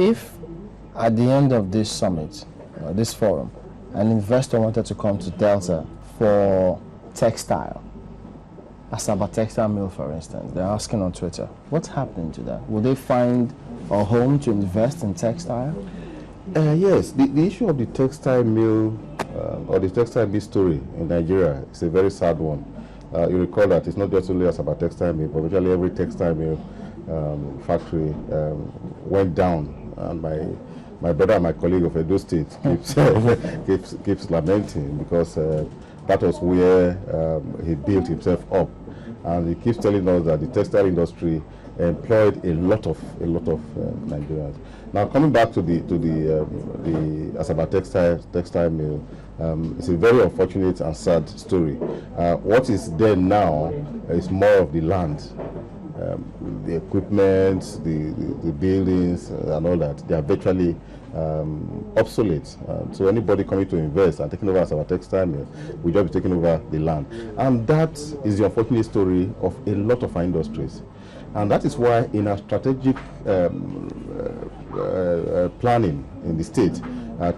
If at the end of this summit, this forum, an investor wanted to come to Delta for textile, Asaba Textile Mill, for instance, they're asking on Twitter, what's happening to that? Will they find a home to invest in textile? Yes, the issue of the textile mill or the textile mill story in Nigeria is a very sad one. You recall that it's not just only Asaba Textile Mill, but virtually every textile mill factory went down, and my brother and my colleague of Edo State keeps lamenting because that was where he built himself up, and he keeps telling us that the textile industry employed a lot of Nigerians. Now, coming back to the Asaba textile mill, it's a very unfortunate and sad story. What is there now is more of the land, the equipment, the buildings, and all that. They are virtually obsolete. So anybody coming to invest and taking over Asaba textile mill will just be taking over the land, and that is the unfortunate story of a lot of our industries. And that is why in our strategic planning in the state,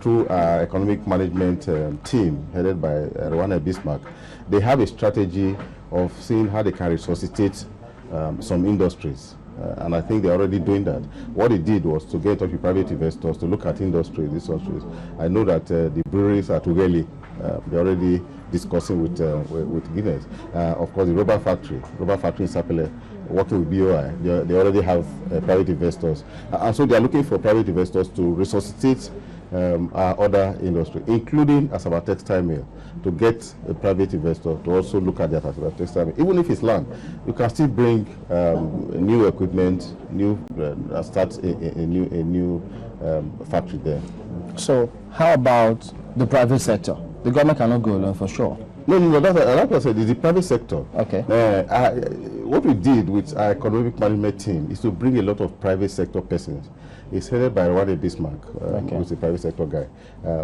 through our economic management team headed by Rwanda Bismarck, they have a strategy of seeing how they can resuscitate some industries. And I think they're already doing that. What they did was to get in touch with private investors to look at these industries. I know that the breweries at Ughelli, they're already discussing with Guinness. Of course, the rubber factory in Sapele, working with BOI, they already have private investors. And so they're looking for private investors to resuscitate our other industry, including Asaba Textile Mill, to get a private investor to also look at that Asaba Textile Mill. Even if it's land, you can still bring new equipment, start a new factory there. So how about the private sector? The government cannot go alone for sure. No, that's what I said. It's the private sector. Okay. What we did with our economic management team is to bring a lot of private sector persons. It's headed by Rwanda Bismarck, who's a private sector guy.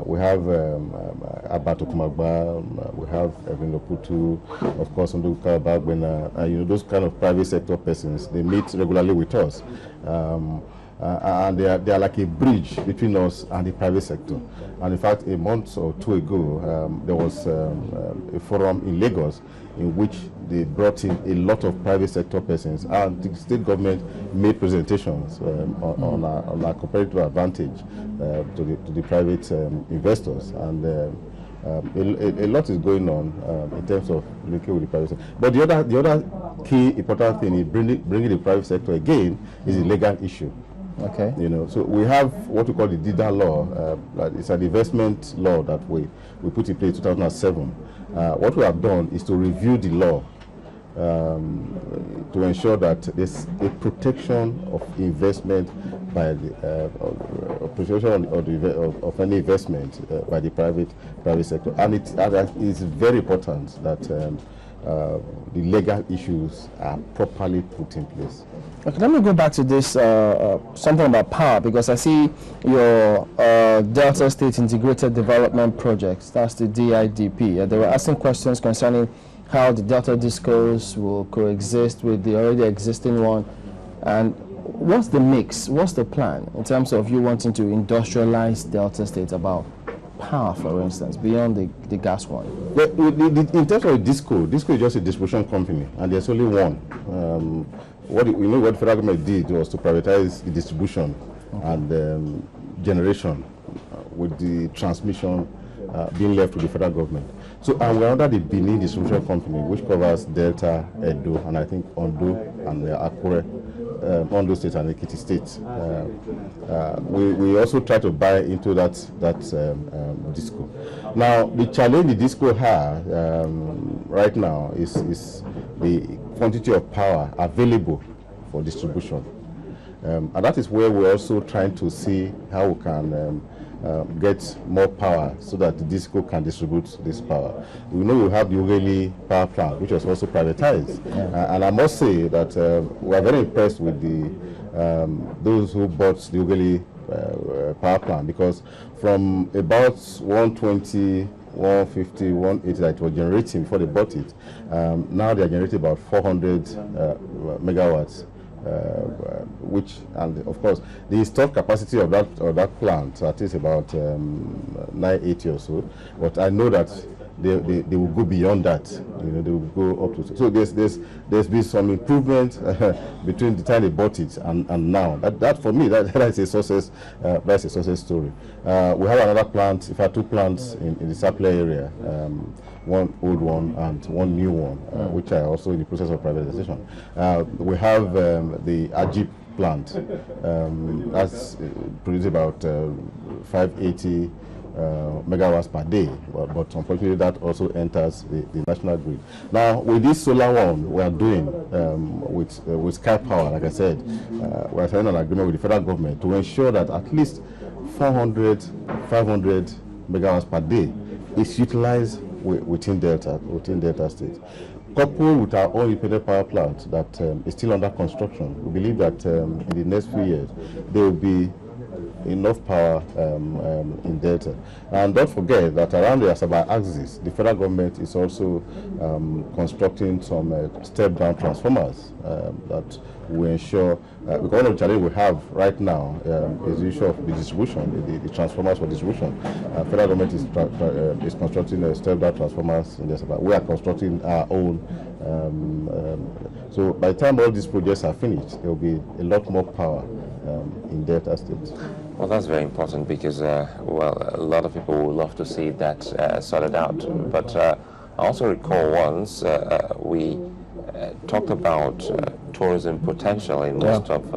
We have Abato Kumagba, we have Evelyn Loputu, of course, Nduka Bagbena, those kind of private sector persons. They meet regularly with us. And they are like a bridge between us and the private sector. And in fact, a month or two ago, there was a forum in Lagos in which they brought in a lot of private sector persons, and the state government made presentations on our competitive advantage to the private investors. And a lot is going on in terms of linking with the private sector. But the other key important thing in bringing the private sector again is the legal issue. Okay. So we have what we call the DIDA law. It's an investment law that we put in place in 2007. What we have done is to review the law to ensure that there's a protection of investment by the protection of any investment by the private sector, and it is very important that the legal issues are properly put in place. Okay, let me go back to this something about power, because I see your Delta State Integrated Development Projects, that's the DIDP. They were asking questions concerning how the Delta Discos will coexist with the already existing one, and what's the mix, what's the plan in terms of you wanting to industrialize Delta State about power, for instance, beyond the gas one? Well, in terms of Disco is just a distribution company, and there's only one. What the federal government did was to privatize the distribution and generation, with the transmission being left to the federal government. So, and we're under the Benin Distribution Company, which covers Delta, Edo, and I think Ondo and Akure, Ondo State and Ekiti State. We also try to buy into that Disco. Now, the challenge the Disco has right now is the quantity of power available for distribution. And that is where we're also trying to see how we can get more power so that the Disco can distribute this power. We know we have the Ughelli power plant, which was also privatized. And I must say that we are very impressed with those who bought the Ughelli power plant, because from about 120, 150, 180 that it was generating before they bought it, now they are generating about 400 megawatts which, and of course, the installed capacity of that plant at least about 980 or so. But I know that they will go beyond that. You know, they will go up to. So there's been some improvement between the time they bought it and now. That for me, that is a success. That's a success story. We have another plant. In fact, two plants in the Sapele area. One old one and one new one, which are also in the process of privatization. We have the Ajip plant. That's produced about 580 megawatts per day, but unfortunately that also enters the national grid. Now with this solar one we are doing with Sky Power, like I said, we are signing an agreement with the federal government to ensure that at least 500 megawatts per day is utilized within Delta State. Coupled with our own independent power plant that is still under construction, we believe that in the next few years there will be enough power in Delta. And don't forget that around the Asaba axis, the federal government is also constructing some step-down transformers that will ensure, because one of the challenges we have right now is the issue of the distribution, the transformers for distribution. Federal government is constructing step-down transformers in the Asaba. We are constructing our own. So by the time all these projects are finished, there will be a lot more power in Delta State. Well, that's very important because, well, a lot of people would love to see that sorted out. But I also recall once we talked about tourism potential in most of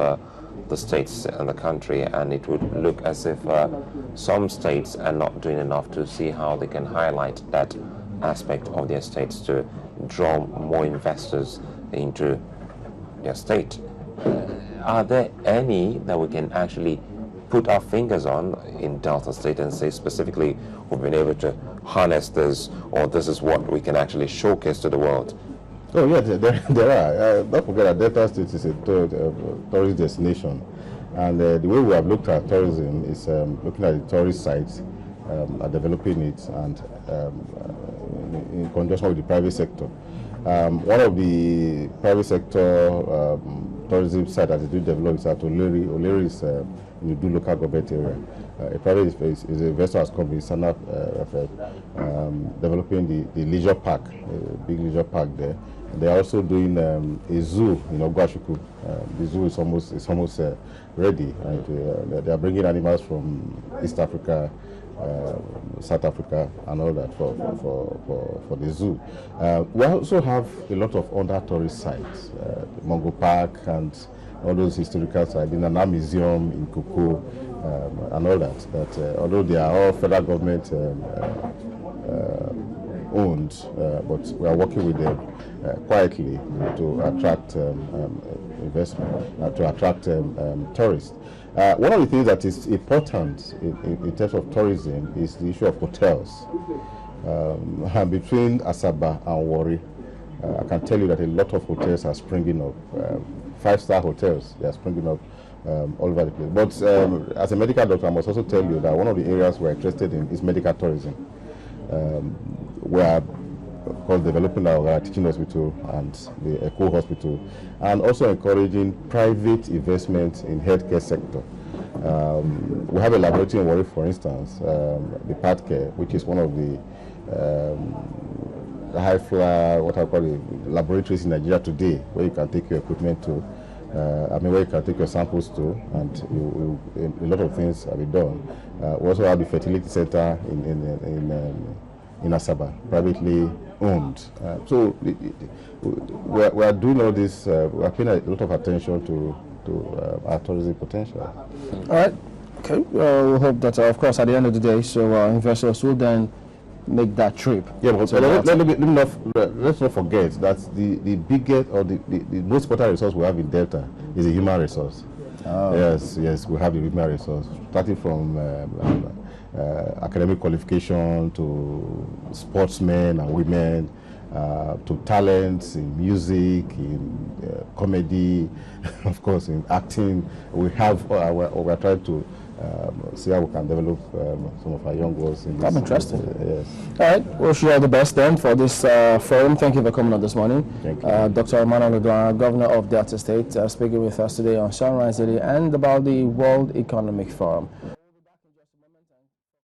the states in the country, and it would look as if some states are not doing enough to see how they can highlight that aspect of their states to draw more investors into their state. Are there any that we can actually put our fingers on in Delta State and say specifically we've been able to harness this, or this is what we can actually showcase to the world? Oh yeah, there are. Don't forget that Delta State is a tourist destination, and the way we have looked at tourism is looking at the tourist sites, developing it, and in conjunction with the private sector. One of the private sector tourism site that is being developed is at Oleri. Oleri is in the local government area. A private is a investor's company, Sana, developing the leisure park, a big leisure park there. They are also doing a zoo in Ogwashuku. The zoo is almost ready. Right? They are bringing animals from East Africa, South Africa, and all that for the zoo. We also have a lot of other tourist sites, the Mongo Park and all those historical sites, the Nana Museum in Koko, and all that. That although they are all federal government owned, but we are working with them quietly to attract investment, to attract tourists. One of the things that is important in terms of tourism is the issue of hotels. And between Asaba and Warri, I can tell you that a lot of hotels are springing up. 5-star hotels, they are springing up all over the place. But as a medical doctor, I must also tell you that one of the areas we're interested in is medical tourism. We are, of course, developing our teaching hospital and the Eco Hospital, and also encouraging private investment in healthcare sector. We have a laboratory in Warri, for instance, the PATCare, which is one of the high-flyer, what I call it, laboratories in Nigeria today, where you can take your equipment to, where you can take your samples to, and a lot of things have been done. We also have the fertility center in Asaba, privately owned. So we are doing all this. We are paying a lot of attention to our tourism potential. All right. Okay. We hope that, of course, at the end of the day, so investors will then make that trip. Yeah, but let's not forget that the biggest or the most important resource we have in Delta is the human resource. Oh. Yes, we have the human resource, starting from academic qualification to sportsmen and women, to talents in music, in comedy, of course, in acting. We have, we're trying to see how we can develop some of our young ones. In That's this, interesting. Yes. All right, wish you all the best then for this forum. Thank you for coming on this morning. Thank you. Dr. Emmanuel Uduaghan, Governor of Delta State, speaking with us today on Sunrise Daily and about the World Economic Forum.